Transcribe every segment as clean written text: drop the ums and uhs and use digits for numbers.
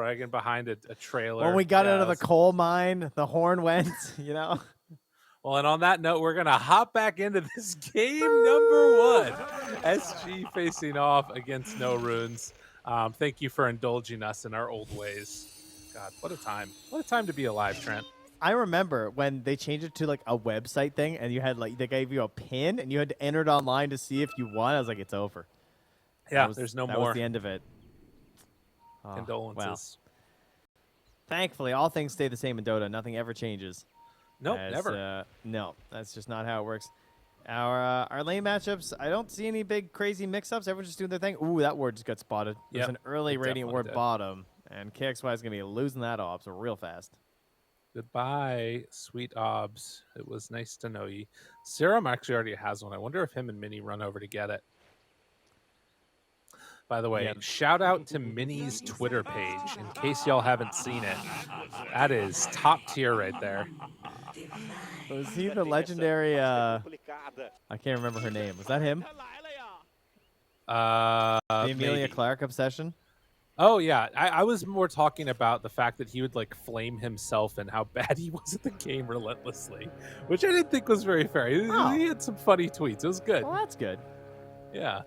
dragging behind a trailer. When we got out of the coal mine, the horn went, you know? Well, and on that note, we're going to hop back into this game number 1. SG facing off against No Runes. Thank you for indulging us in our old ways. God, what a time. What a time to be alive, Trent. I remember when they changed it to like a website thing and you had like, they gave you a pin and you had to enter it online to see if you won. I was like, it's over. Yeah, there's no more. That was the end of it. Condolences. Well, thankfully, all things stay the same in Dota. Nothing ever changes. Nope, never. No, that's just not how it works. Our lane matchups, I don't see any big crazy mix-ups. Everyone's just doing their thing. Ooh, that ward just got spotted. There's an early Radiant ward bottom, and KXY is going to be losing that ops real fast. Goodbye, sweet obs. It was nice to know you. Serum actually already has one. I wonder if him and Minnie run over to get it. By the way, shout out to Minnie's Twitter page in case y'all haven't seen it. That is top tier right there. Was he the legendary, I can't remember her name. Was that him? The Amelia Clark obsession? Oh, yeah. I was more talking about the fact that he would, like, flame himself and how bad he was at the game relentlessly, which I didn't think was very fair. He had some funny tweets. It was good. Well, that's good. Yeah.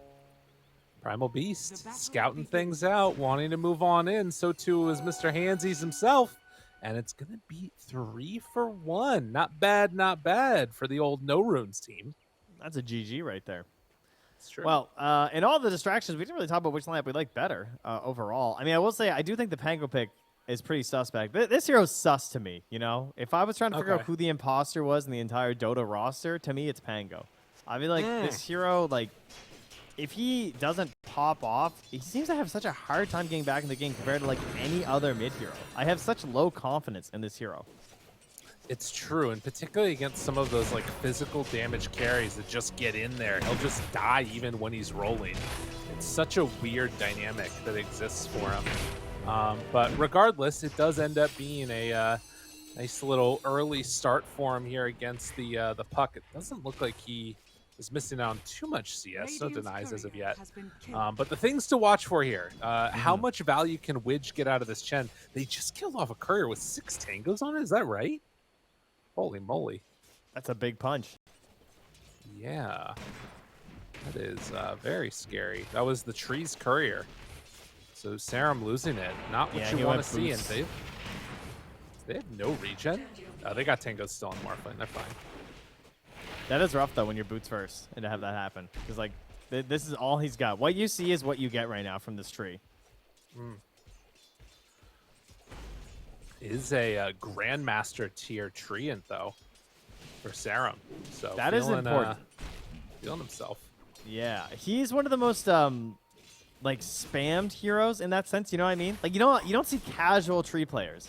Primal Beast, scouting things out, wanting to move on in. So, too, is Mr. Handsies himself. And it's going to be 3 for 1. Not bad, not bad for the old No Runes team. That's a GG right there. It's true. Well, in all the distractions, we didn't really talk about which lineup we like better overall. I mean, I will say I do think the Pango pick is pretty suspect. This hero's sus to me, you know? If I was trying to figure out who the imposter was in the entire Dota roster, to me, it's Pango. I mean, like, this hero, like, if he doesn't pop off, he seems to have such a hard time getting back in the game compared to, like, any other mid hero. I have such low confidence in this hero. It's true, and particularly against some of those like physical damage carries that just get in there. He'll just die even when he's rolling. It's such a weird dynamic that exists for him. But regardless, it does end up being a nice little early start for him here against the puck. It doesn't look like he is missing out on too much CS, no denies as of yet. But the things to watch for here, how much value can Widge get out of this Chen? They just killed off a courier with 6 tangos on it, is that right? Holy moly. That's a big punch. Yeah. That is very scary. That was the Tree's courier. So Serum losing it. Not what you want to see. And they have no regen. They got Tango still on Morphling. They're fine. That is rough, though, when you're boots first and to have that happen. Because, like, this is all he's got. What you see is what you get right now from this tree. Is a Grandmaster tier treant, though, for Serum. So that is important. Feeling himself. Yeah, he's one of the most like spammed heroes in that sense. You know what I mean? Like, you don't see casual tree players.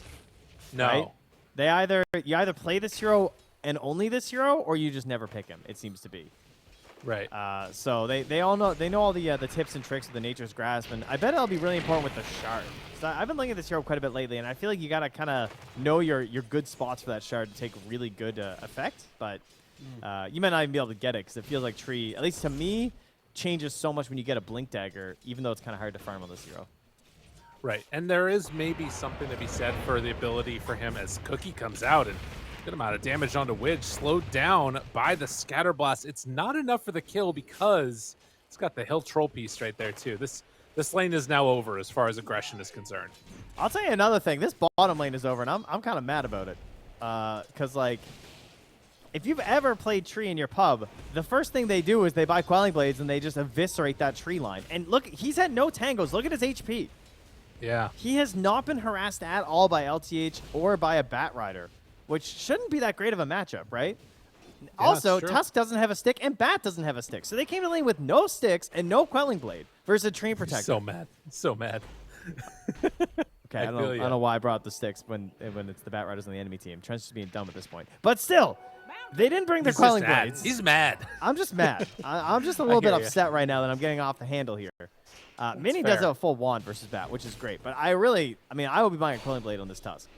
No, right? You either play this hero and only this hero, or you just never pick him. It seems to be. Right. So they all know all the tips and tricks of the Nature's Grasp, and I bet it'll be really important with the shard. So I've been looking at this hero quite a bit lately, and I feel like you gotta kind of know your good spots for that shard to take really good effect. But you might not even be able to get it because it feels like Tree, at least to me, changes so much when you get a Blink Dagger, even though it's kind of hard to farm on this hero. Right, and there is maybe something to be said for the ability for him as Cookie comes out and good amount of damage onto Widge, slowed down by the Scatter Blast. It's not enough for the kill because it's got the Hill Troll piece right there too. This lane is now over as far as aggression is concerned. I'll tell you another thing. This bottom lane is over, and I'm kind of mad about it. Because, like, if you've ever played Tree in your pub, the first thing they do is they buy Quelling Blades, and they just eviscerate that tree line. And look, he's had no tangos. Look at his HP. Yeah. He has not been harassed at all by LTH or by a Bat Rider, which shouldn't be that great of a matchup, right? Yeah, also, Tusk doesn't have a stick, and Bat doesn't have a stick. So they came to lane with no sticks and no Quelling Blade versus a Tree Protector. So mad. So mad. Okay, I don't know why I brought up the sticks when it's the Bat Riders on the enemy team. Trent's just being dumb at this point. But still, they didn't bring the Quelling Blades. He's mad. I'm just mad. I'm just a little bit upset right now that I'm getting off the handle here. Mini does have a full wand versus Bat, which is great. But I will be buying a Quelling Blade on this Tusk.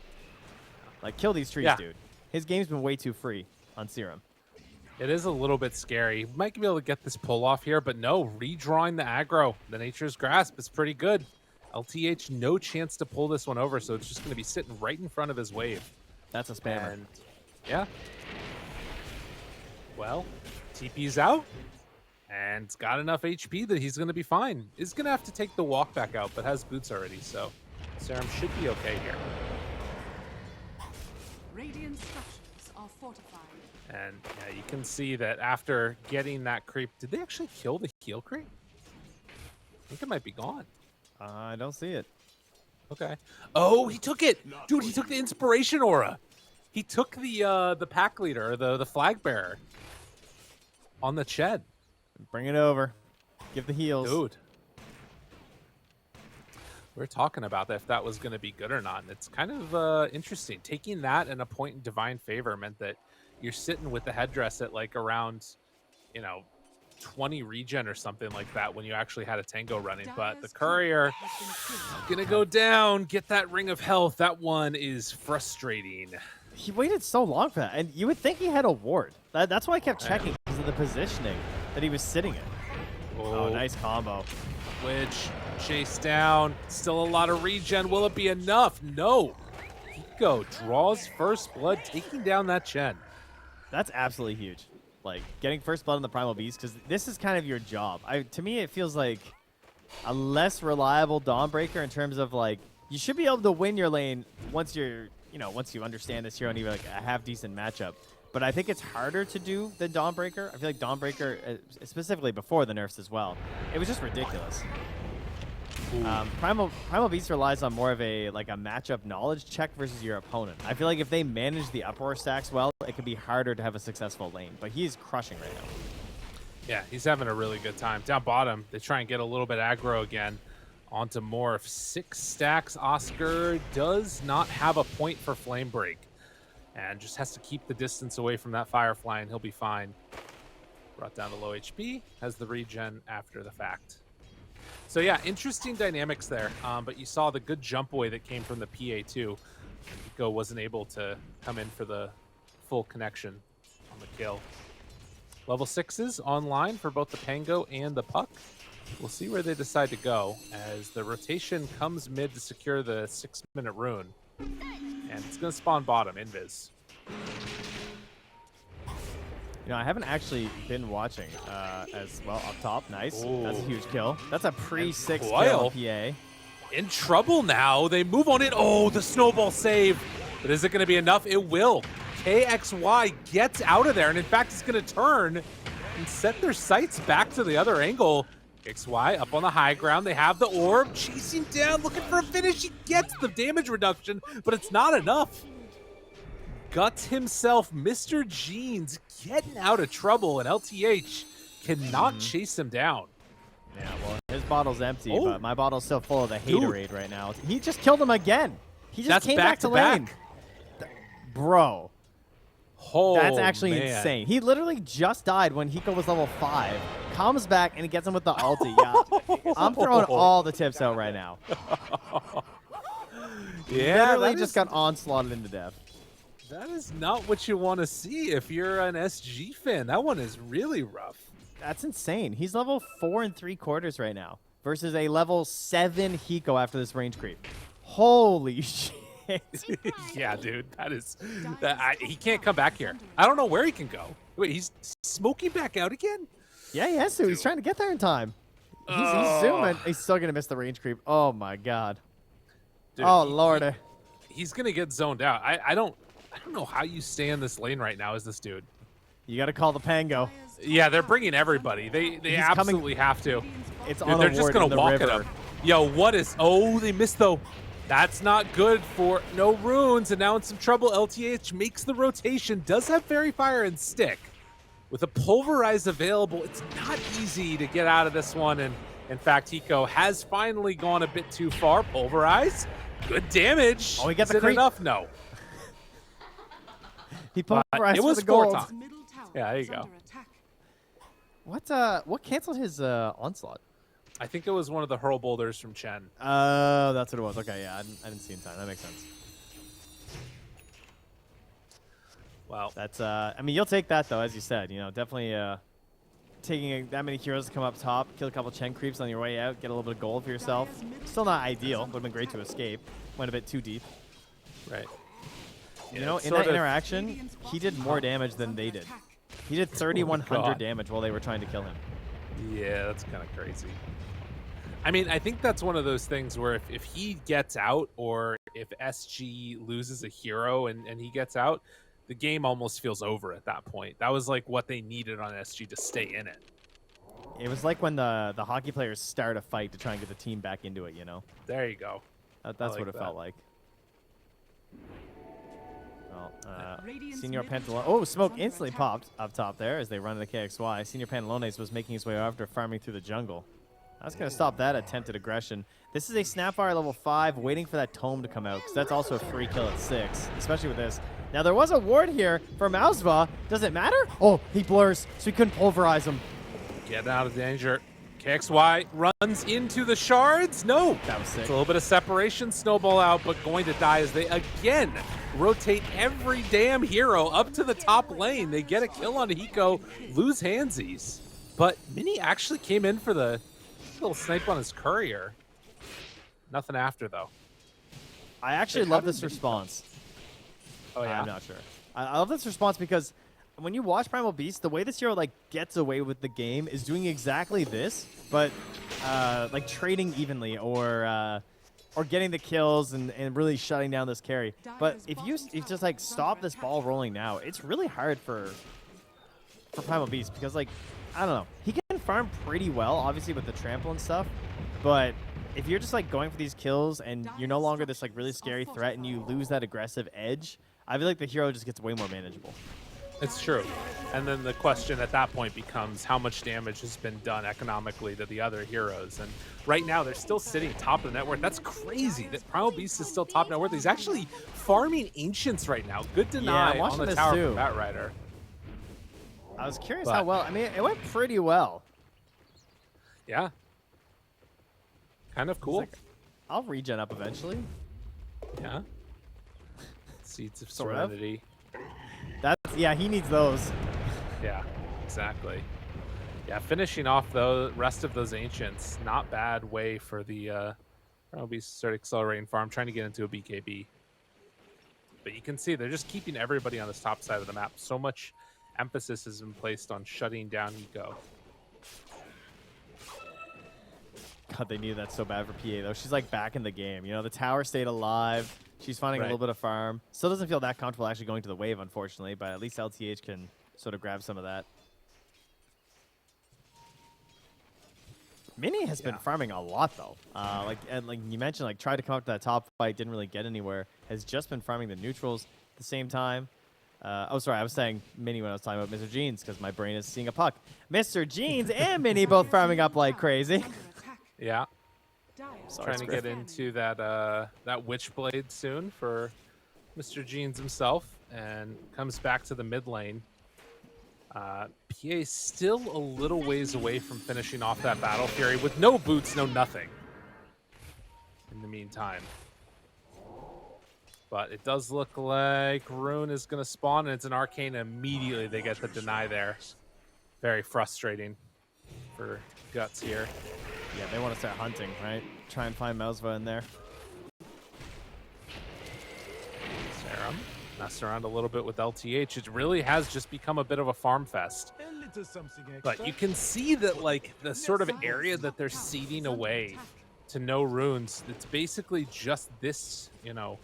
Like, kill these trees, dude. His game's been way too free on Serum. It is a little bit scary. Might be able to get this pull off here, but no, redrawing the aggro. The Nature's Grasp is pretty good. LTH, no chance to pull this one over, so it's just going to be sitting right in front of his wave. That's a spammer. And, yeah. Well, TP's out, and it's got enough HP that he's going to be fine. Is going to have to take the walk back out, but has boots already, so Serum should be okay here. Radiant structures are fortified. And yeah, you can see that after getting that creep, did they actually kill the heal creep? I think it might be gone. I don't see it. Okay. Oh, he took it, dude. He took the inspiration aura. He took the pack leader, or the flag bearer, on the Ched. Bring it over. Give the heals. Dude. We're talking about that if that was going to be good or not. And it's kind of interesting. Taking that and a point in divine favor meant that you're sitting with the headdress at like around, 20 regen or something like that when you actually had a tango running. But the courier gonna go down, get that ring of health. That one is frustrating. He waited so long for that, and you would think he had a ward. That's why I kept checking because of the positioning that he was sitting in. Oh, nice combo. Which chase down, still a lot of regen. Will it be enough? No. Hiko draws first blood, taking down that Chen. That's absolutely huge. Like, getting first blood on the Primal Beast, because this is kind of your job. To me, it feels like a less reliable Dawnbreaker in terms of, like, you should be able to win your lane once you're, once you understand this hero and even, like, a half-decent matchup. But I think it's harder to do than Dawnbreaker. I feel like Dawnbreaker, specifically before the nerfs as well, it was just ridiculous. Primal Beast relies on more of a matchup knowledge check versus your opponent. I feel like if they manage the uproar stacks well, it could be harder to have a successful lane. But he's crushing right now. Yeah, he's having a really good time. Down bottom, they try and get a little bit aggro again. Onto Morph. 6 stacks. Oscar does not have a point for Flame Break. And just has to keep the distance away from that Firefly, and he'll be fine. Brought down to low HP. Has the regen after the fact. So yeah, interesting dynamics there. But you saw the good jump away that came from the PA too. Hiko wasn't able to come in for the full connection on the kill. Level 6s online for both the Pango and the Puck. We'll see where they decide to go as the rotation comes mid to secure the 6-minute rune. And it's going to spawn bottom, Invis. I haven't actually been watching as well up top. Nice. Ooh. That's a huge kill. That's a pre-6 kill Coil on PA. In trouble now. They move on it. Oh, the snowball save. But is it going to be enough? It will. KXY gets out of there. And in fact, it's going to turn and set their sights back to the other angle. KXY up on the high ground. They have the orb. Chasing down, looking for a finish. He gets the damage reduction, but it's not enough. Guts himself, Mr. Jeans, getting out of trouble, and LTH cannot chase him down. Yeah, well, his bottle's empty, but my bottle's still full of the haterade right now. He just killed him again. He just came back to lane. Bro. Oh, that's actually insane. He literally just died when Hiko was level 5. Comes back, and he gets him with the ulti. Yeah, I'm throwing all the tips out right now. Yeah, literally just got onslaughted into death. That is not what you want to see if you're an SG fan. That one is really rough. That's insane. He's level 4 3/4 right now versus a level 7 Hiko after this range creep. Holy shit. Yeah, dude. He can't come back here. I don't know where he can go. Wait, he's smoking back out again? Yeah, he has to. He's trying to get there in time. He's zooming. He's still going to miss the range creep. Oh, my God. Dude, Lord. He's going to get zoned out. I don't know how you stay in this lane right now as this dude. You got to call the Pango. Yeah, they're bringing everybody. They absolutely have to. It's on They're just going to walk at him. Yo, what is... Oh, they missed, though. That's not good for no runes, and now in some trouble. LTH makes the rotation, does have Fairy Fire and Stick. With a Pulverize available, it's not easy to get out of this one, and in fact, Hiko has finally gone a bit too far. Pulverize, good damage. Oh, he gets the creep. Enough? No. He pulverized it was for the gold. Yeah, there you go. What canceled his onslaught? I think it was one of the hurl boulders from Chen. Oh, that's what it was. Okay, yeah, I didn't see in time. That makes sense. Well, that's I mean, you'll take that though, as you said. Definitely taking that many heroes to come up top, kill a couple Chen creeps on your way out, get a little bit of gold for yourself. Still not ideal. Would have been great to escape. Went a bit too deep. Right. You know, in that interaction, he did more damage than they did. He did 3,100 damage while they were trying to kill him. Yeah, that's kind of crazy. I mean, I think that's one of those things where if he gets out, or if SG loses a hero and he gets out, the game almost feels over at that point. That was like what they needed on SG to stay in it. It was like when the hockey players start a fight to try and get the team back into it, you know? There you go. That's what it felt like. Well, Senior Pantalone. Oh, smoke instantly popped up top there as they run into KXY. Senior Pantalones was making his way after farming through the jungle. I was going to stop that attempted aggression. This is a Snapfire level 5, waiting for that tome to come out, because that's also a free kill at 6, especially with this. Now, there was a ward here for Mausva. Does it matter? Oh, he blurs, so he couldn't pulverize him. Get out of danger. KXY runs into the shards. No. That was sick. It's a little bit of separation, snowball out, but going to die as they again rotate every damn hero up to the top lane. They get a kill on Hiko, lose handsies. But Mini actually came in for the little snipe on his courier. Nothing after, though. I actually love this response. Oh, yeah? I'm not sure. I love this response because when you watch Primal Beast, the way this hero like gets away with the game is doing exactly this, but like trading evenly or getting the kills and really shutting down this carry. But if you just like stop this ball rolling now, it's really hard for Primal Beast because like I don't know, he can farm pretty well, obviously with the trample and stuff, but if you're just like going for these kills and you're no longer this like really scary threat and you lose that aggressive edge, I feel like the hero just gets way more manageable. It's true. And then the question at that point becomes how much damage has been done economically to the other heroes. And right now, they're still sitting top of the net worth. That's crazy that Primal Beast is still top net worth. He's actually farming Ancients right now. Good deny on the tower from Batrider. I was curious how well. I mean, it went pretty well. Yeah. Kind of cool. Like, I'll regen up eventually. Yeah. Seeds of Serenity. Yeah, he needs those. Yeah, exactly. Yeah, finishing off the rest of those Ancients, not bad way for the Primal Beast to start accelerating farm, trying to get into a BKB. But you can see they're just keeping everybody on this top side of the map. So much emphasis has been placed on shutting down Eco. God, they needed that so bad for PA, though. She's, like, back in the game. You know, the tower stayed alive. She's finding a little bit of farm. Still doesn't feel that comfortable actually going to the wave, unfortunately, but at least LTH can sort of grab some of that. Mini has been farming a lot, though. Like you mentioned, like, tried to come up to that top fight, didn't really get anywhere. Has just been farming the neutrals at the same time. Oh, sorry, I was saying Mini when I was talking about Mr. Jeans because my brain is seeing a puck. Mr. Jeans and Mini both farming up like crazy. Yeah. Sorry, Trying to get into that that Witchblade soon for Mr. Jeans himself, and comes back to the mid lane. PA still a little ways away from finishing off that Battle Fury with no boots, no nothing in the meantime. But it does look like Rune is going to spawn, and it's an Arcane. Immediately they get the deny there. Very frustrating for Guts here. Yeah, they want to start hunting, right? Try and find Mausva in there. Serum messing around a little bit with LTH. It really has just become a bit of a farm fest. But you can see that, like, the sort of area that they're seeding away to no runes, it's basically just this, you know,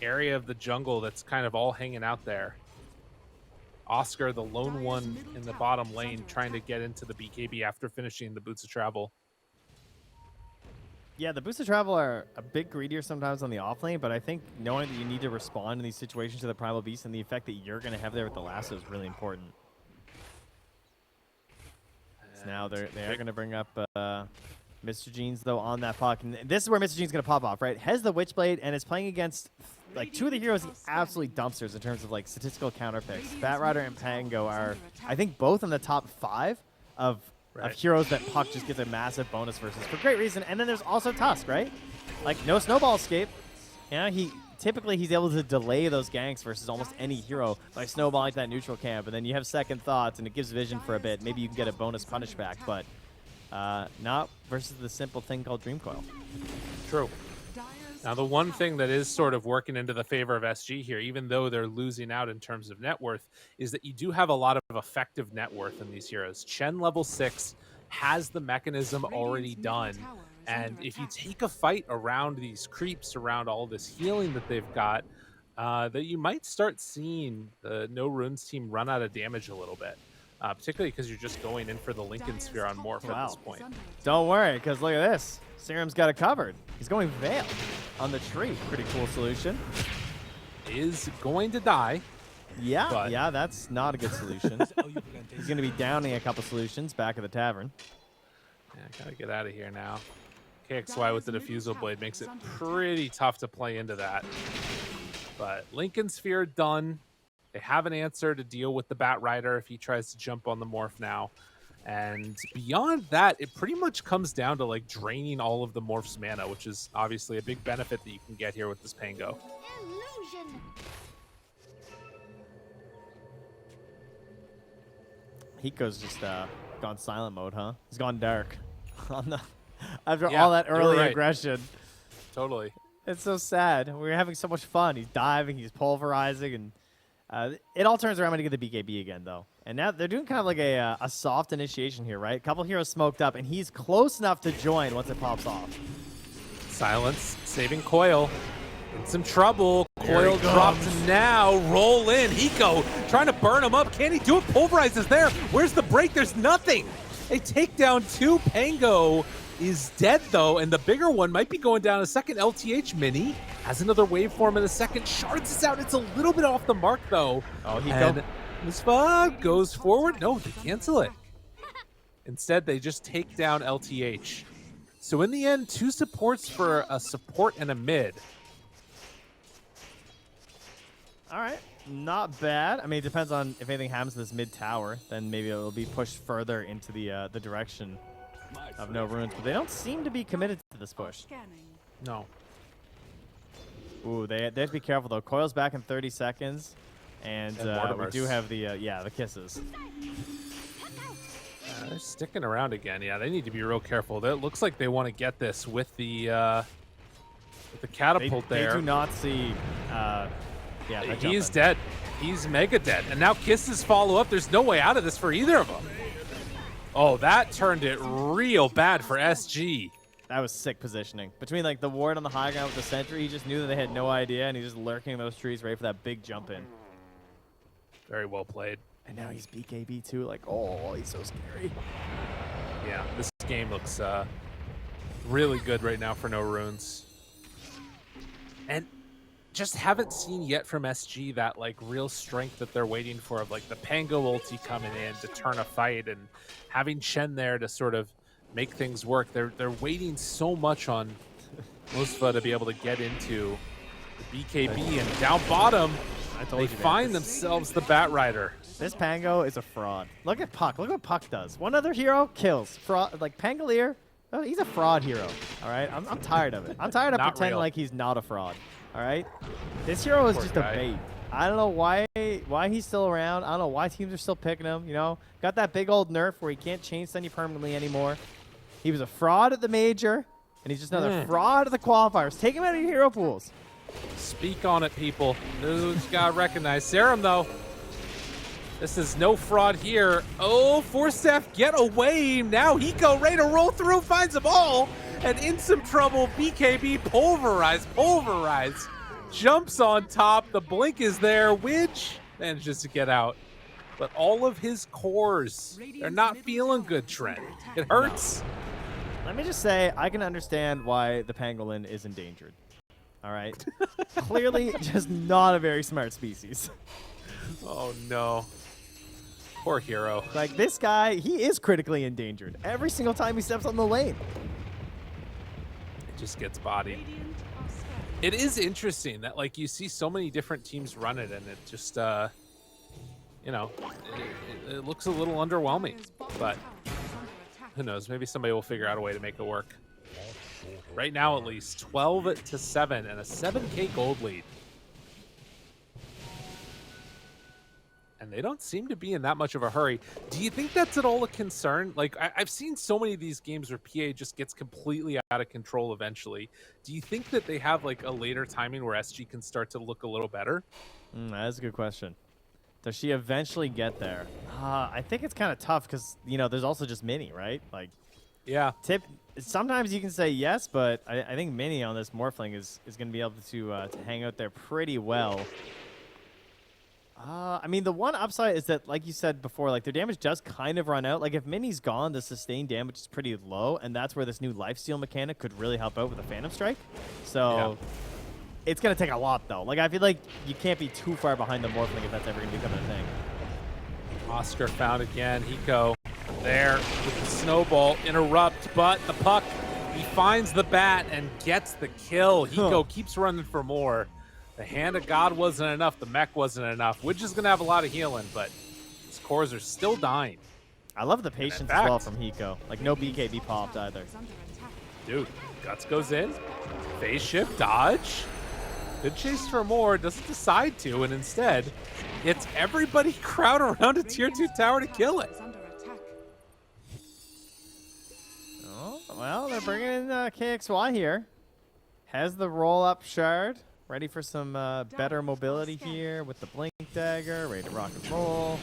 area of the jungle that's kind of all hanging out there. Oscar, the lone one in the bottom lane, trying to get into the BKB after finishing the Boots of Travel. Yeah, the Boots of Travel are a bit greedier sometimes on the off lane, but I think knowing that you need to respond in these situations to the Primal Beast and the effect that you're going to have there with the lasso is really important. So now they are going to bring up Mr. Jeans, though, on that puck. And this is where Mr. Jeans is going to pop off, right? Has the Witchblade and is playing against like two of the heroes he absolutely dumpsters in terms of like statistical counter picks. Batrider and Pango are, I think, both in the top 5 of heroes that Puck just gets a massive bonus versus for great reason. And then there's also Tusk, right? Like, no snowball escape. Yeah, he typically he's able to delay those ganks versus almost any hero by snowballing that neutral camp, and then you have second thoughts, and it gives vision for a bit. Maybe you can get a bonus punish back, but not versus the simple thing called Dream Coil. True. Now, the one thing that is sort of working into the favor of SG here, even though they're losing out in terms of net worth, is that you do have a lot of effective net worth in these heroes. Chen level 6 has the mechanism already done, and if you take a fight around these creeps, around all this healing that they've got, that you might start seeing the No Runes team run out of damage a little bit. Particularly because you're just going in for the Lincoln Sphere on Morph at this point. Don't worry, because look at this. Serum's got it covered. He's going Veil on the tree. Pretty cool solution. Is going to die. Yeah, yeah, that's not a good solution. He's going to be downing a couple solutions back at the tavern. Yeah, gotta get out of here now. KXY with the Diffusal Blade makes it pretty tough to play into that. But Lincoln Sphere done. They have an answer to deal with the Bat Rider if he tries to jump on the Morph now. And beyond that, it pretty much comes down to like draining all of the Morph's mana, which is obviously a big benefit that you can get here with this Pango. Illusion. Hiko's just gone silent mode, huh? He's gone dark. After all that early aggression. Totally. It's so sad. We were having so much fun. He's diving, he's pulverizing, and it all turns around when you get the BKB again, though. And now they're doing kind of like a soft initiation here, right? A couple heroes smoked up, and he's close enough to join once it pops off. Silence, saving Coil. In some trouble. Coil drops now. Roll in. Hiko trying to burn him up. Can he do it? Pulverize is there. Where's the break? There's nothing. They take down 2. Pango is dead, though, and the bigger one might be going down a second. LTH Mini has another waveform in a second. Shards is out. It's a little bit off the mark, though. Oh, and Musfa goes forward. No, they cancel it. Instead, they just take down LTH. So in the end, 2 supports for a support and a mid. All right, not bad. I mean, it depends on if anything happens to this mid tower, then maybe it'll be pushed further into the direction of No Runes. But they don't seem to be committed to this push. No. Ooh, they have to be careful though. Coil's back in 30 seconds, and we do have the kisses. They're sticking around again. Yeah, they need to be real careful. It looks like they want to get this with the catapult there. They do not see. He is dead. He's mega dead. And now kisses follow up. There's no way out of this for either of them. Oh, that turned it real bad for SG. That was sick positioning. Between like the ward on the high ground with the sentry, he just knew that they had no idea, and he's just lurking in those trees ready for that big jump in. Very well played. And now he's BKB too. Like, oh, he's so scary. Yeah, this game looks really good right now for No Runes. And just haven't seen yet from SG that like real strength that they're waiting for, of like the Pango ulti coming in to turn a fight and having Chen there to sort of make things work. They're waiting so much on Musfa to be able to get into the BKB, and down bottom they find themselves the Bat Rider. This Pango is a fraud. Look at Puck. Look what Puck does. One other hero kills. Fraud, like Pangolier, oh, he's a fraud hero. All right, I'm tired of it. I'm tired of pretending like he's not a fraud. All right, this hero is just a bait. I don't know why he's still around. I don't know why teams are still picking him. You know, got that big old nerf where he can't chain stun you permanently anymore. He was a fraud at the major, and he's just another fraud at the qualifiers. Take him out of your hero pools. Speak on it, people. Those gotta recognize. Serum, though. This is no fraud here. Oh, Forstef, get away. Now Hiko ready to roll through, finds them all. And in some trouble, BKB pulverize. Jumps on top. The blink is there. Widge manages to get out. But all of his cores, they're not feeling good, Trent. It hurts. Let me just say, I can understand why the pangolin is endangered. All right? Clearly just not a very smart species. Oh, no. Poor hero. Like, this guy, he is critically endangered every single time he steps on the lane. It just gets bodied. It is interesting that, like, you see so many different teams run it, and it just, you know, it looks a little underwhelming. But who knows? Maybe somebody will figure out a way to make it work. Right now, at least 12-7 and a 7K gold lead. And they don't seem to be in that much of a hurry. Do you think that's at all a concern? Like, I've seen so many of these games where PA just gets completely out of control eventually. Do you think that they have like a later timing where SG can start to look a little better? That's a good question. Does she eventually get there? I think it's kind of tough because, you know, there's also just Mini, right? Like, Yeah. Sometimes you can say yes, but I think Mini on this Morphling is going to be able to hang out there pretty well. I mean, the one upside is that, like you said before, like their damage does kind of run out. Like if Mini's gone, the sustained damage is pretty low, and that's where this new lifesteal mechanic could really help out with a Phantom Strike. So it's going to take a lot, though. Like I feel like you can't be too far behind the Morphling if that's ever going to become a thing. Oscar found again. Hiko there with the snowball. Interrupt, but the puck, he finds the bat and gets the kill. Hiko keeps running for more. The Hand of God wasn't enough. The mech wasn't enough. Widge is going to have a lot of healing, but his cores are still dying. I love the patience as well from Hiko. Like, no BKB popped either. Dude, Guts goes in. Phase shift, dodge. Good chase for more. Doesn't decide to, and instead, it's everybody crowd around a tier 2 tower to kill it. Oh, well, they're bringing in KXY here. Has the roll-up shard. Ready for some better mobility here with the Blink Dagger. Ready to rock and roll.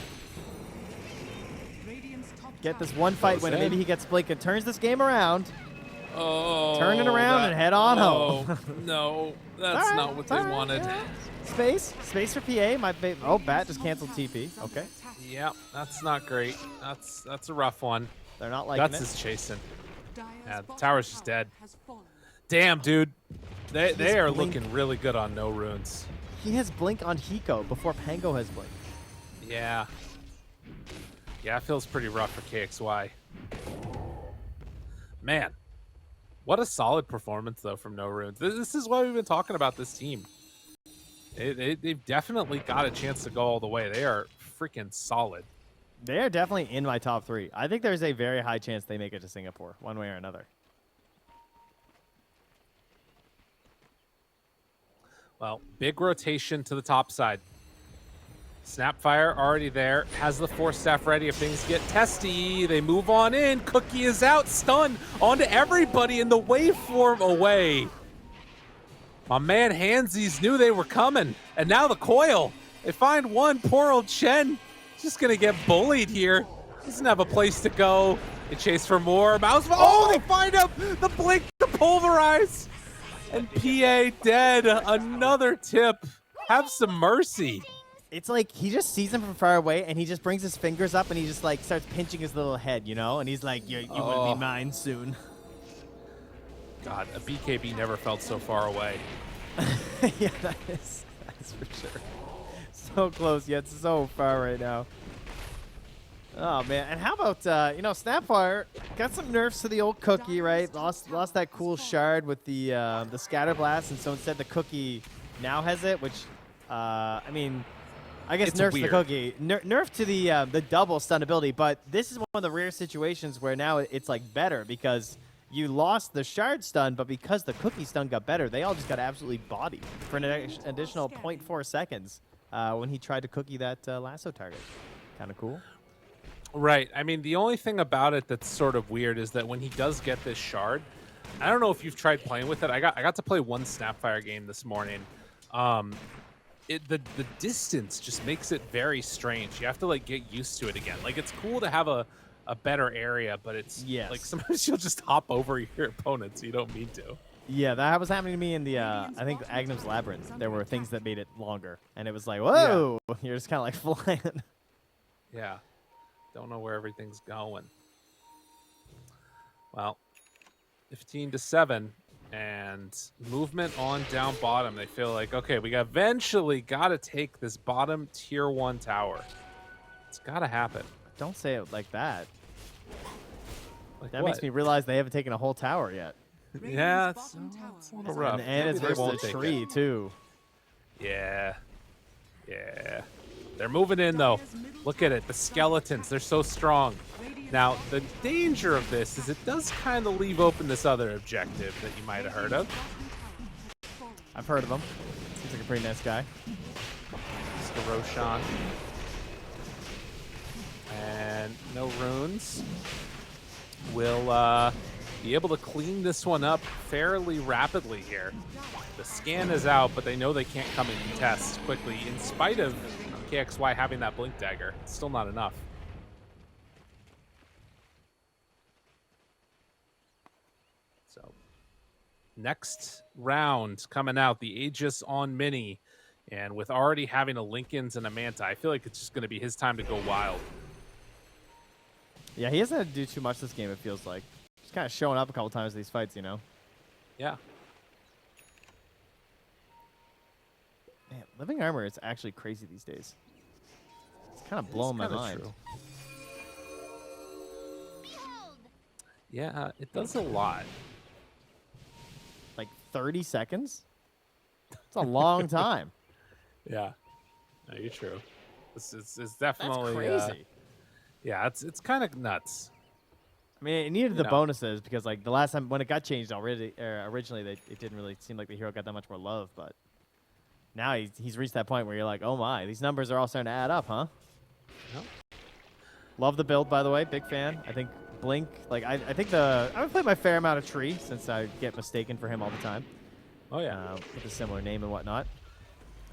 Get this one fight win. Maybe he gets Blink and turns this game around. Oh, turn it around and head on home. No, that's not what they wanted. Yeah. Space for PA. Oh, Bat just canceled TP. Okay. Yeah, that's not great. That's a rough one. They're not liking Guts it. is chasing. Yeah, the tower's just dead. Damn, dude. They are looking really good on no runes. He has Blink on Hiko before Pango has Blink. Yeah. Yeah, it feels pretty rough for KXY. Man, what a solid performance, though, from no runes. This is why we've been talking about this team. They've definitely got a chance to go all the way. They are freaking solid. They are definitely in my top 3. I think there's a very high chance they make it to Singapore, one way or another. Well, big rotation to the top side. Snapfire already there. Has the Force Staff ready if things get testy. They move on in. Cookie is out. Stun onto everybody in the waveform away. My man Handsies knew they were coming. And now the coil. They find one. Poor old Chen. Just going to get bullied here. Doesn't have a place to go. They chase for more. Mouse. Oh, they find out the Blink to pulverize. And PA dead. Another tip. Have some mercy. It's like he just sees him from far away, and he just brings his fingers up, and he just like starts pinching his little head, you know? And he's like, you will be mine soon. God, a BKB never felt so far away. Yeah, that's for sure. So close, yet so far right now. Oh, man. And how about, Snapfire got some nerfs to the old Cookie, right? Lost that cool shard with the Scatter Blast, and so instead the Cookie now has it, which, I guess it's nerfs weird. the Cookie. Nerf to the double stun ability, but this is one of the rare situations where now it's, like, better because you lost the shard stun, but because the Cookie stun got better, they all just got absolutely bodied for an additional 0.4 seconds when he tried to Cookie that lasso target. Kind of cool. Right. I mean, the only thing about it that's sort of weird is that when he does get this shard, I don't know if you've tried playing with it. I got to play one Snapfire game this morning. The distance just makes it very strange. You have to like get used to it again. Like it's cool to have a better area, but it's like sometimes you'll just hop over your opponent, so you don't mean to. Yeah, that was happening to me in the I think Agnum's Labyrinth. There were things that made it longer, and it was like, whoa, you're just kind of like flying. Yeah. Don't know where everything's going. Well, 15-7 and movement on down bottom. They feel like, okay, we eventually got to take this bottom tier 1 tower. It's got to happen. Don't say it like that. Like that what? makes me realize they haven't taken a whole tower yet. Yeah, it's a little rough. And it's Maybe they versus won't the take tree, it. too. Yeah. Yeah. They're moving in, though. Look at it. The skeletons. They're so strong. Now, the danger of this is it does kind of leave open this other objective that you might have heard of. I've heard of him. Seems like a pretty nice guy. Mr. Roshan. And no runes. We'll be able to clean this one up fairly rapidly here. The scan is out, but they know they can't come and contest quickly in spite of KXY having that blink dagger. It's still not enough. So next round coming out, the Aegis on Mini. And with already having a Lincoln's and a Manta, I feel like it's just going to be his time to go wild. Yeah, he hasn't had to do too much this game, it feels like. Just kind of showing up a couple times in these fights, you know? Yeah. Man, living armor is actually crazy these days. It's kind of blowing my mind. True. Yeah, it does a lot. Like 30 seconds? It's a long time. Yeah, no, you're true. This is definitely That's crazy. Yeah, it's kind of nuts. I mean, it needed the bonuses because, like, the last time when it got changed already, originally, it didn't really seem like the hero got that much more love. But now he's reached that point where you're like, oh my, these numbers are all starting to add up, huh? Yep. Love the build, by the way. Big fan. I think Blink, like, I think I've played my fair amount of Tree since I get mistaken for him all the time. Oh yeah, with a similar name and whatnot.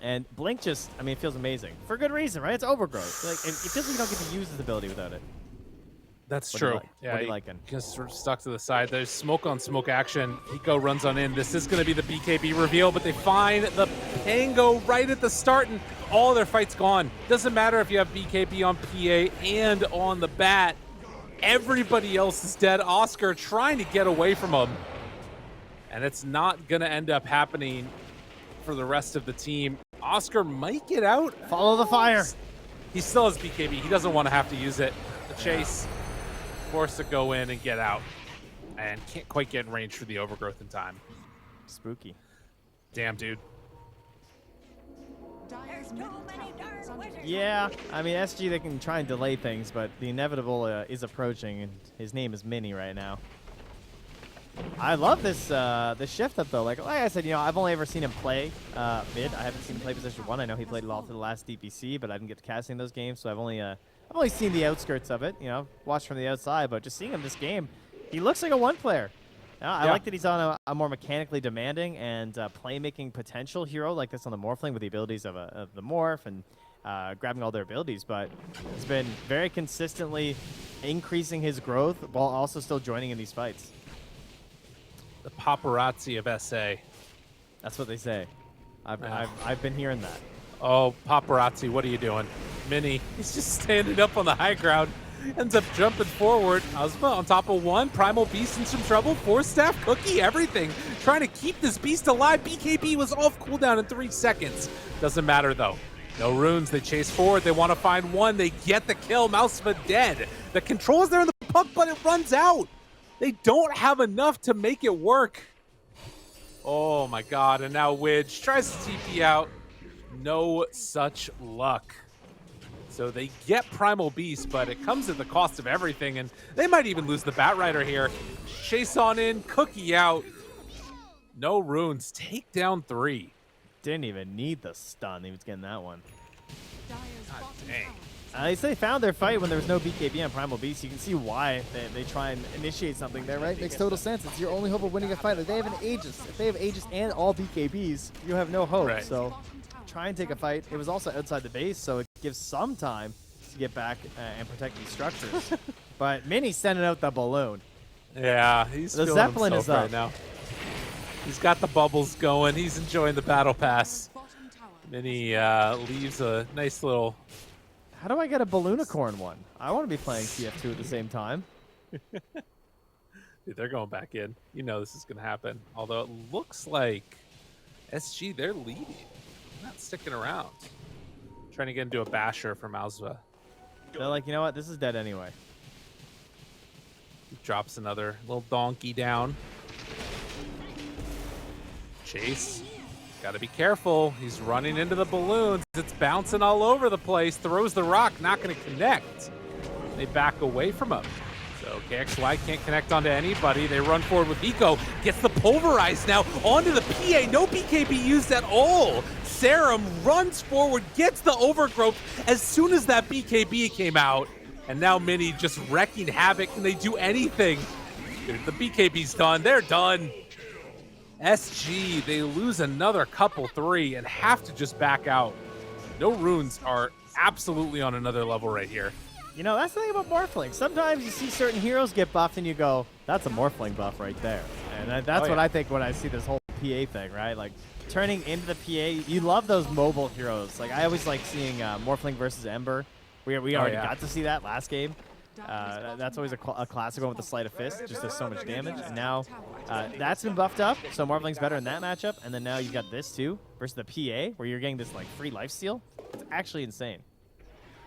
And Blink just, I mean, it feels amazing for good reason, right? It's overgrowth. Like, it feels like you don't get to use this ability without it. that's What do true. you like? Yeah, What are you liking? Just sort of stuck to the side. There's smoke on smoke action. Hiko runs on in. This is going to be the BKB reveal, but they find the Pango right at the start, and all their fights gone. Doesn't matter if you have BKB on PA and on the bat. Everybody else is dead. Oscar trying to get away from him. And it's not going to end up happening for the rest of the team. Oscar might get out. Follow the fire. He still has BKB. He doesn't want to have to use it. The chase, forced to go in and get out. And can't quite get in range for the overgrowth in time. Spooky. Damn, dude. Dire's middle tower is under attack. Yeah, I mean, SG, they can try and delay things, but the inevitable is approaching, and his name is Mini right now. I love this this shift up though. Like I said, you know, I've only ever seen him play mid. I haven't seen him play position 1. I know he played it all for the last DPC, but I didn't get to casting those games, so I've only seen the outskirts of it. You know, watched from the outside, but just seeing him this game, he looks like a 1 player. I like that he's on a more mechanically demanding and playmaking potential hero like this on the Morphling with the abilities of the Morph and grabbing all their abilities, but he's been very consistently increasing his growth while also still joining in these fights. The paparazzi of SA. That's what they say. I've been hearing that. Oh, paparazzi, what are you doing? Mini, he's just standing up on the high ground. Ends up jumping forward. Ozma on top of 1. Primal Beast in some trouble. 4 staff, Cookie, everything. Trying to keep this beast alive. BKB was off cooldown in 3 seconds. Doesn't matter, though. No runes. They chase forward. They want to find 1. They get the kill. Mousema dead. The control is there in the puck, but it runs out. They don't have enough to make it work. Oh, my God. And now Widge tries to TP out. No such luck. So they get Primal Beast, but it comes at the cost of everything, and they might even lose the Batrider here. Chase on in, Cookie out. No runes. Take down 3. Didn't even need the stun. He was getting that one. Dire's God bottom dang. tower They found their fight when there was no BKB on Primal Beast. You can see why they try and initiate something there, right? Makes total sense. It's your only hope of winning a fight. Like, they have an Aegis. If they have Aegis and all BKBs, you have no hope. Right. So bottom tower try and take a fight. It was also outside the base, so it gives some time to get back and protect these structures. But Mini's sending out the balloon. Yeah, he's The feeling Zeppelin himself is up. right now. He's got the bubbles going. He's enjoying the battle pass. bottom tower Then he leaves a nice little... How do I get a Balloonicorn one? I want to be playing TF2 at the same time. Dude, they're going back in. You know this is going to happen. Although it looks like SG, they're leading. They're not sticking around. Trying to get into a basher from Alzva. They're like, you know what? This is dead anyway. He drops another little donkey down. Chase. Got to be careful. He's running into the balloons. It's bouncing all over the place. Throws the rock. Not going to connect. They back away from him. So KXY can't connect onto anybody. They run forward with Eco. Gets the pulverize now onto the PA. No BKB used at all. Serum runs forward, gets the overgrowth as soon as that BKB came out. And now Mini just wrecking havoc. Can they do anything? Dude, the BKB's done. They're done. SG, they lose another couple 3 and have to just back out. No runes are absolutely on another level right here. You know, that's the thing about Morphling. Sometimes you see certain heroes get buffed and you go, that's a Morphling buff right there. And that's what I think when I see this whole PA thing, right? Like, turning into the PA, you love those mobile heroes. Like, I always like seeing Morphling versus Ember. We already got to see that last game. That's always a classic one with the Sleight of Fist. Just does so much damage. And now that's been buffed up, so Morphling's better in that matchup. And then now you've got this too versus the PA, where you're getting this like free lifesteal. It's actually insane.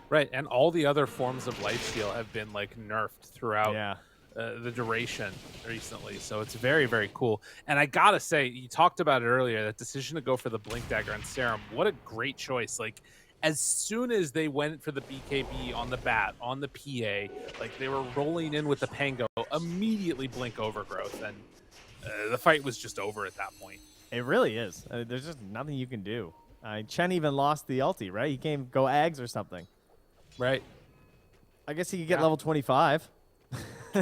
Right, and all the other forms of lifesteal have been like nerfed throughout the duration recently. So it's very, very cool. And I gotta say, you talked about it earlier, that decision to go for the Blink Dagger and Serum. What a great choice. Like, as soon as they went for the BKB on the bat, on the PA, like they were rolling in with the Pango, immediately Blink Overgrowth, and the fight was just over at that point. It really is. There's just nothing you can do. Chen even lost the ulti, right? He can't go Ags or something. Right. I guess he could get level 25.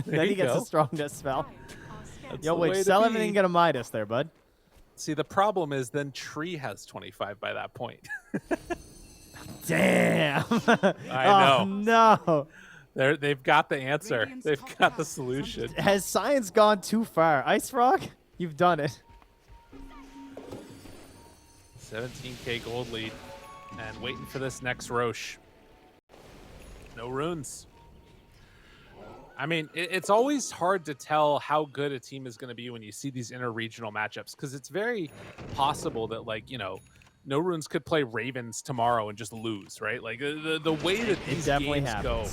Then he gets a strong death spell. Yo, wait, sell everything and get a Midas there, bud. See, the problem is then Tree has 25 by that point. Damn. I know. Oh, no. They've got the answer. They've got the solution. Has science gone too far? Ice Frog, you've done it. 17k gold lead. And waiting for this next Roche. No runes. I mean, it's always hard to tell how good a team is going to be when you see these interregional matchups, because it's very possible that, like, you know, No Runes could play Ravens tomorrow and just lose, right? Like, the way that these games go,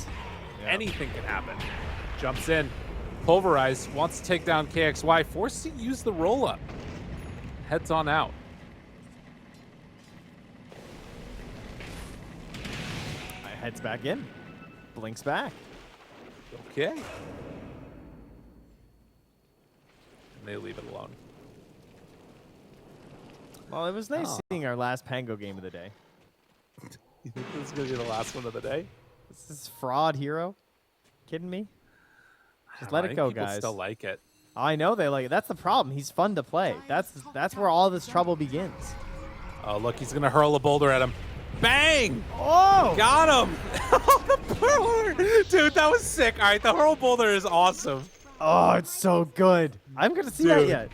anything can happen. Jumps in. Pulverize, wants to take down KXY, forced to use the roll-up. Heads on out. Heads back in. Blinks back. Okay. And they leave it alone. Well, it was nice seeing our last Pango game of the day. You think this is going to be the last one of the day? This is fraud hero. Kidding me? Just let it go, people guys. Still like it. I know they like it. That's the problem. He's fun to play. That's where all this trouble begins. Oh, look, he's going to hurl a boulder at him. Bang! Oh! Got him! The boulder! Dude, that was sick. All right, the hurl boulder is awesome. Oh, it's so good. I'm going to see that yet.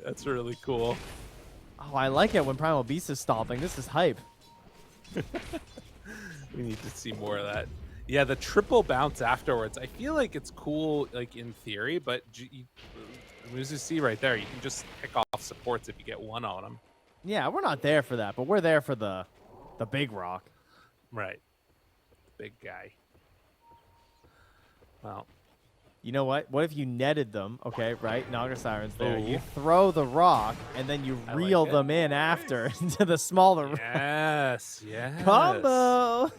That's really cool. Oh, I like it when Primal Beast is stomping. This is hype. We need to see more of that. Yeah, the triple bounce afterwards. I feel like it's cool, like, in theory, but as you see right there, you can just pick off supports if you get one on them. Yeah, we're not there for that, but we're there for the big rock. Right. The big guy. Well. You know what? What if you netted them? Okay, right? Naga Siren's there. Ooh. You throw the rock, and then you reel them in after into the smaller rock. Yes, yes. Combo!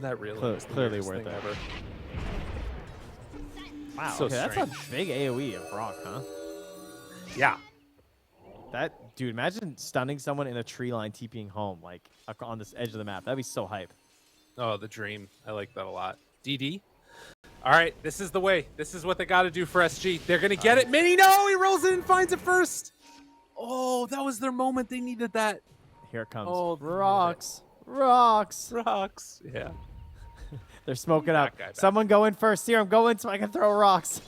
That really is clearly worth it. Ever. Wow, So okay, that's strange. a big AoE of rock, huh? Yeah. Dude, imagine stunning someone in a tree line TPing home, like on this edge of the map. That'd be so hype. Oh, the dream. I like that a lot. DD. All right, this is the way. This is what they got to do for SG. They're going to get it. Mini, no! He rolls in and finds it first. Oh, that was their moment. They needed that. Here it comes. Oh, rocks. Rocks. Rocks. Yeah. They're smoking That up. guy back. Someone go in first. Serum, go in so I can throw rocks.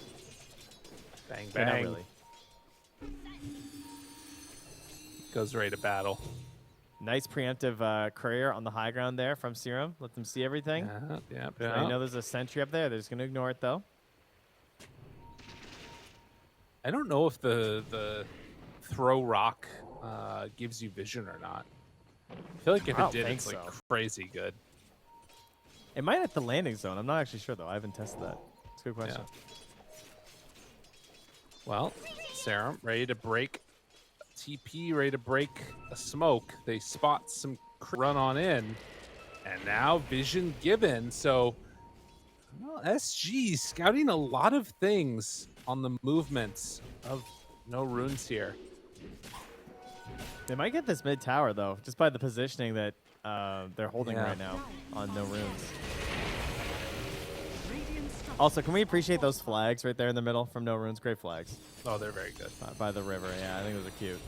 Bang, But not bang. really. Goes right to battle. Nice preemptive courier on the high ground there from Serum. Let them see everything. Yeah. I know there's a sentry up there. They're just going to ignore it, though. I don't know if the throw rock gives you vision or not. I feel like if I it don't did, think it's like so. crazy good. It might at the landing zone. I'm not actually sure, though. I haven't tested that. It's a good question. Well, Serum ready to break TP, ready to break a smoke. They spot some run on in, and now vision given. So Well, SG scouting a lot of things on the movements of No Runes here. They might get this mid tower though, just by the positioning that they're holding Yeah. right now on No Runes. Also, can we appreciate those flags right there in the middle from No Runes? Great flags. Oh, they're very good. By the river, yeah, I think those are cute.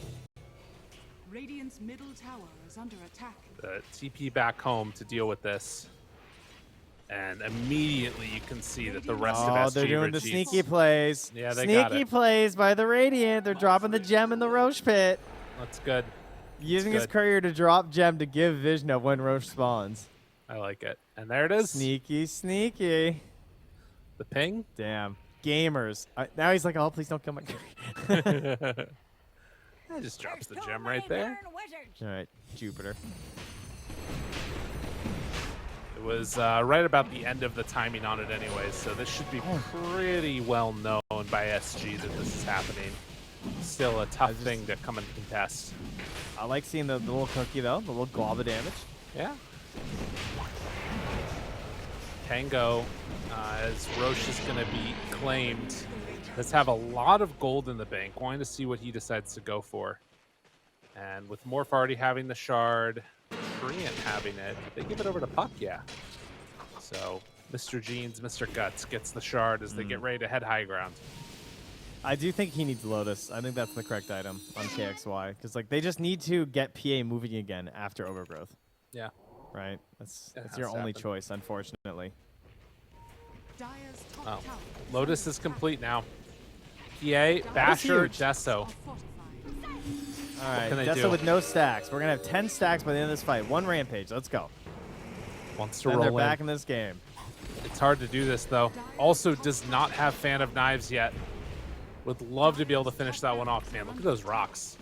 Radiant's middle tower is under attack. The TP back home to deal with this. And immediately you can see that the rest of Oh, SG they're doing the retreats. sneaky plays. Yeah, they got Sneaky it. plays by the Radiant. They're dropping the gem in the Roche pit. That's good. Using his good. courier to drop gem to give vision of when Roche spawns. I like it. And there it is. Sneaky, sneaky. The ping. Damn. Gamers. Now he's like, oh, please don't kill my courier. That just drops the There's gem too right many there. darn wizards. All right, Jupiter. It was right about the end of the timing on it anyways, so this should be pretty well known by SG that this is happening. Still a tough thing to come and contest. I like seeing the little cookie, though, the little guava damage. Yeah. Tango, as Roche is going to be claimed, does have a lot of gold in the bank. Wanting to see what he decides to go for. And with Morph already having the shard, Treant having it, they give it over to Puck, yeah. So Mr. Jeans, Mr. Guts gets the shard as they get ready to head high ground. I do think he needs Lotus. I think that's the correct item on KXY. Because like they just need to get PA moving again after Overgrowth. Yeah. Right? That's That your has to only happen. choice, unfortunately. Dire's top Oh. tower Lotus is complete now. PA, Basher, huge. Deso. are fortified. All right, can they Deso do? with no stacks. We're going to have 10 stacks by the end of this fight. One Rampage. Let's go. Wants to Then they're roll back in. in this game. It's hard to do this, though. Also does not have Fan of Knives yet. Would love to be able to finish that one off, man. Look at those rocks.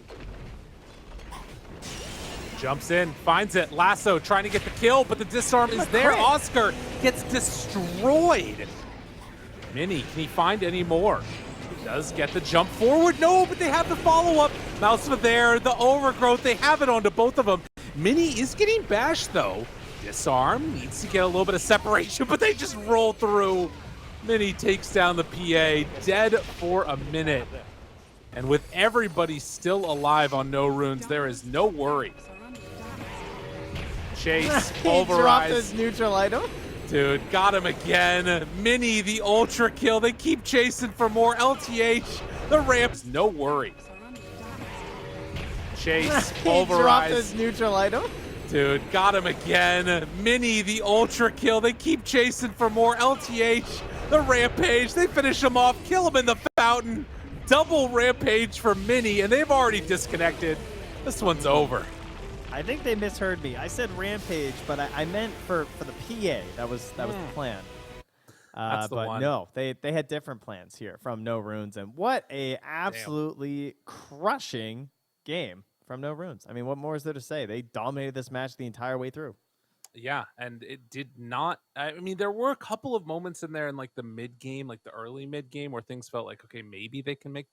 Jumps in, finds it. Lasso trying to get the kill, but the disarm is there. Oscar gets destroyed. Mini, can he find any more? He does get the jump forward. No, but they have the follow-up. Mousema there, the overgrowth. They have it onto both of them. Mini is getting bashed, though. Disarm needs to get a little bit of separation, but they just roll through. Mini takes down the PA, dead for a minute. And with everybody still alive on No Runes, there is no worry. Are under attack. Chase, He dropped pulverize. his neutral item. Dude, got him again. Mini, the ultra kill. They keep chasing for more. LTH, the ramps, no worry. Are under attack. Chase, He dropped pulverize. his neutral item. Dude, got him again. Mini, the ultra kill. They keep chasing for more. LTH, the rampage. They finish him off, kill him in the fountain. Double rampage for Mini, and they've already disconnected. This one's over. I think they misheard me. I said Rampage, but I meant for the PA. That was the plan. That's the but one. no, they had different plans here from No Runes, and what a absolutely crushing game from No Runes. I mean, what more is there to say? They dominated this match the entire way through. Yeah, and it did not. I mean, there were a couple of moments in there in like the mid game, like the early mid game, where things felt like, okay, maybe they can make.